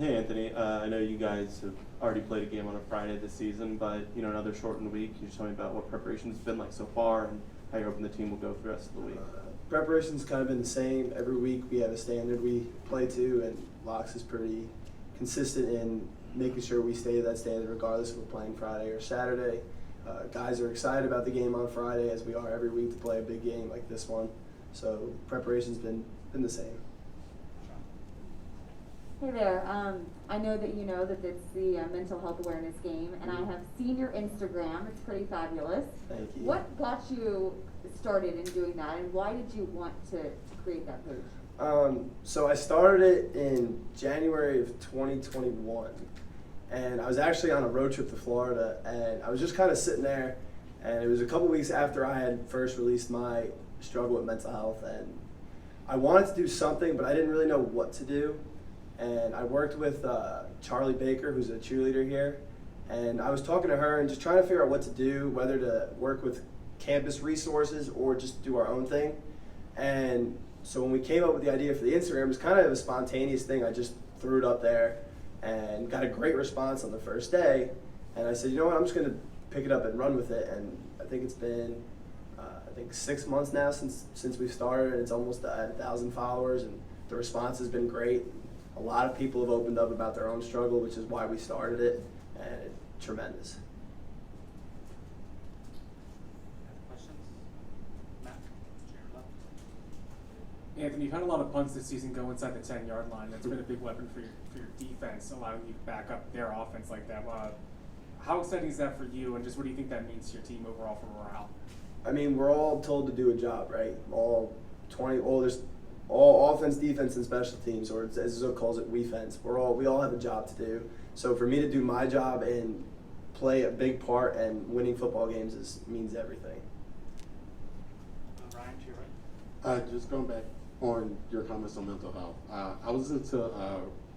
Hey Anthony, I know you guys have already played a game on a Friday this season, but another shortened week. Can you just tell me about what preparation's been like so far and how you're hoping the team will go for the rest of the week? Preparation's kind of been the same. Every week we have a standard we play to, and Locks is pretty consistent in making sure we stay to that standard regardless if we're playing Friday or Saturday. Guys are excited about the game on Friday, as we are every week, to play a big game like this one. So preparation's been the same. Hey there, I know that you know that it's the mental health awareness game, and I have seen your Instagram. It's pretty fabulous. Thank you. What got you started in doing that, and why did you want to create that page? So I started it in January of 2021, and I was actually on a road trip to Florida, and I was just kind of sitting there, and it was a couple weeks after I had first released my struggle with mental health, and I wanted to do something, but I didn't really know what to do. And I worked with Charlie Baker, who's a cheerleader here, and I was talking to her and just trying to figure out what to do, whether to work with campus resources or just do our own thing. And so when we came up with the idea for the Instagram, it was kind of a spontaneous thing. I just threw it up there and got a great response on the first day. And I said, you know what, I'm just going to pick it up and run with it. And I think it's been, 6 months now since we started, and it's almost at 1,000 followers, and the response has been great. A lot of people have opened up about their own struggle, which is why we started it, and it's tremendous. Questions? Matt? Anthony, you've had a lot of punts this season go inside the 10-yard line. That's been a big weapon for your defense, allowing you to back up their offense like that. How exciting is that for you, and just what do you think that means to your team overall for morale? I mean, we're all told to do a job, right? There's all offense, defense, and special teams, or as Zook calls it, we-fence. We all have a job to do. So for me to do my job and play a big part in winning football games means everything. Ryan, to your right. Just going back on your comments on mental health, I was listening to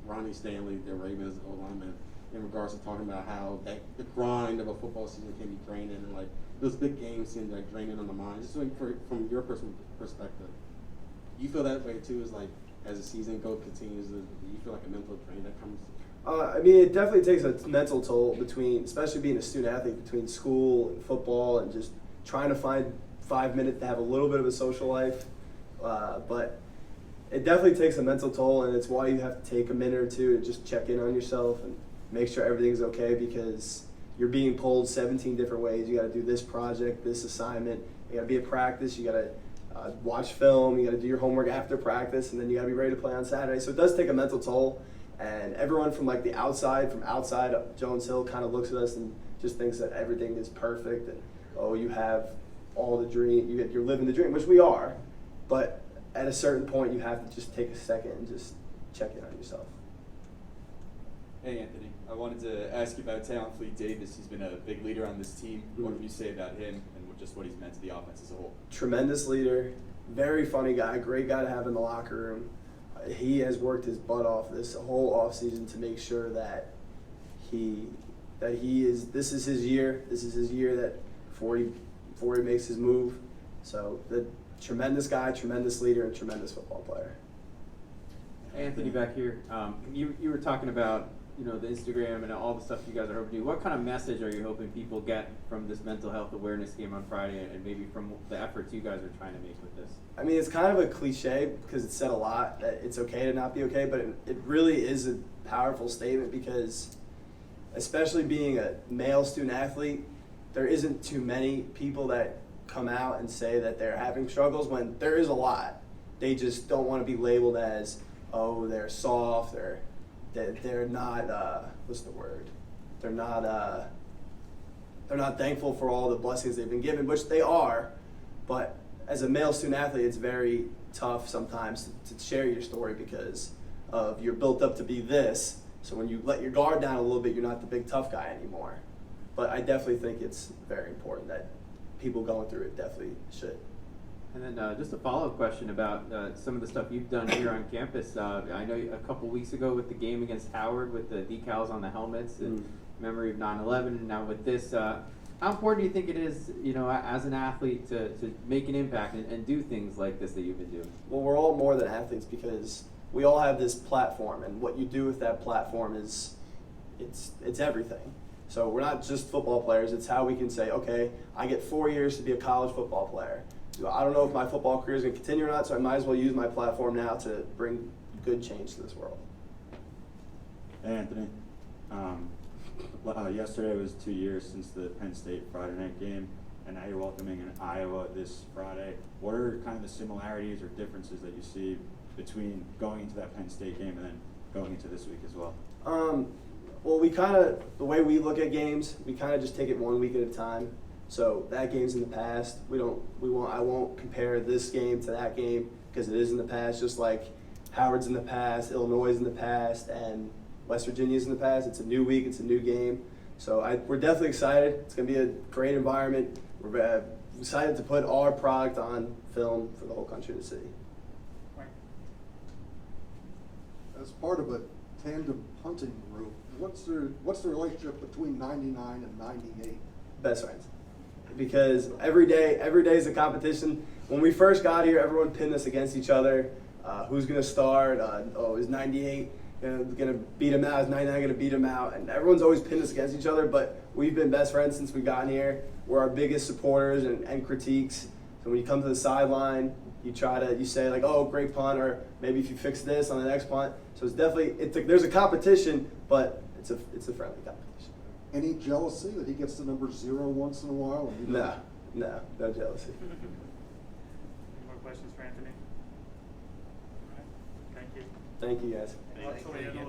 Ronnie Stanley, the Ravens lineman, in regards to talking about how the grind of a football season can be draining, and like those big games seem like draining on the mind. Just like from your perspective, you feel that way too? Is like as the season continues, do you feel like a mental drain that comes? I mean, it definitely takes a mental toll especially being a student athlete, between school and football and just trying to find 5 minutes to have a little bit of a social life. But it definitely takes a mental toll, and it's why you have to take a minute or two to just check in on yourself and make sure everything's okay, because you're being pulled 17 different ways. You got to do this project, this assignment. You got to be at practice. You got to watch film. You got to do your homework after practice, and then you got to be ready to play on Saturday. So it does take a mental toll, and everyone from like the outside, up Jones Hill, kind of looks at us and just thinks that everything is perfect, and you have all the dream. You're living the dream, which we are, but at a certain point, you have to just take a second and just check in on yourself. Hey Anthony, I wanted to ask you about Talon Fleet Davis. He's been a big leader on this team. What can you say about him and just what he's meant to the offense as a whole? Tremendous leader, very funny guy, great guy to have in the locker room. He has worked his butt off this whole offseason to make sure that this is his year. This is his year that before he makes his move. So the tremendous guy, tremendous leader, and tremendous football player. Anthony, back here, you were talking about the Instagram and all the stuff you guys are hoping to do. What kind of message are you hoping people get from this mental health awareness game on Friday, and maybe from the efforts you guys are trying to make with this? I mean, it's kind of a cliche because it's said a lot that it's okay to not be okay, but it really is a powerful statement, because especially being a male student athlete, there isn't too many people that come out and say that they're having struggles when there is a lot. They just don't want to be labeled as, oh, they're soft, they're not what's the word? They're not thankful for all the blessings they've been given, which they are. But as a male student athlete, it's very tough sometimes to share your story because of you're built up to be this. So when you let your guard down a little bit, you're not the big tough guy anymore. But I definitely think it's very important that people going through it definitely should. And then just a follow-up question about some of the stuff you've done here on campus. I know a couple weeks ago with the game against Howard with the decals on the helmets in memory of 9/11, and now with this, how important do you think it is, as an athlete to make an impact and do things like this that you've been doing? Well, we're all more than athletes, because we all have this platform, and what you do with that platform is it's everything. So we're not just football players. It's how we can say, okay, I get 4 years to be a college football player. I don't know if my football career is going to continue or not, so I might as well use my platform now to bring good change to this world. Hey, Anthony. Yesterday was 2 years since the Penn State Friday night game, and now you're welcoming in Iowa this Friday. What are kind of the similarities or differences that you see between going into that Penn State game and then going into this week as well? Well, the way we look at games, we kind of just take it 1 week at a time. So that game's in the past. I won't compare this game to that game because it is in the past, just like Howard's in the past, Illinois is in the past, and West Virginia's in the past. It's a new week, it's a new game. So we're definitely excited. It's going to be a great environment. We're excited to put our product on film for the whole country to see. Right. As part of a tandem punting group, what's the relationship between 99 and 98? Best friends. Because every day is a competition. When we first got here, everyone pinned us against each other. Who's going to start? Is 98 going to beat him out? Is 99 going to beat him out? And everyone's always pinned us against each other, but we've been best friends since we've gotten here. We're our biggest supporters and critiques. So when you come to the sideline, you say like, oh, great punt, or maybe if you fix this on the next punt. So it's definitely, there's a competition, but it's a friendly competition. Any jealousy that he gets the number 0 once in a while? And you don't? No jealousy. Any more questions for Anthony? All right, thank you. Thank you, guys. Thank you.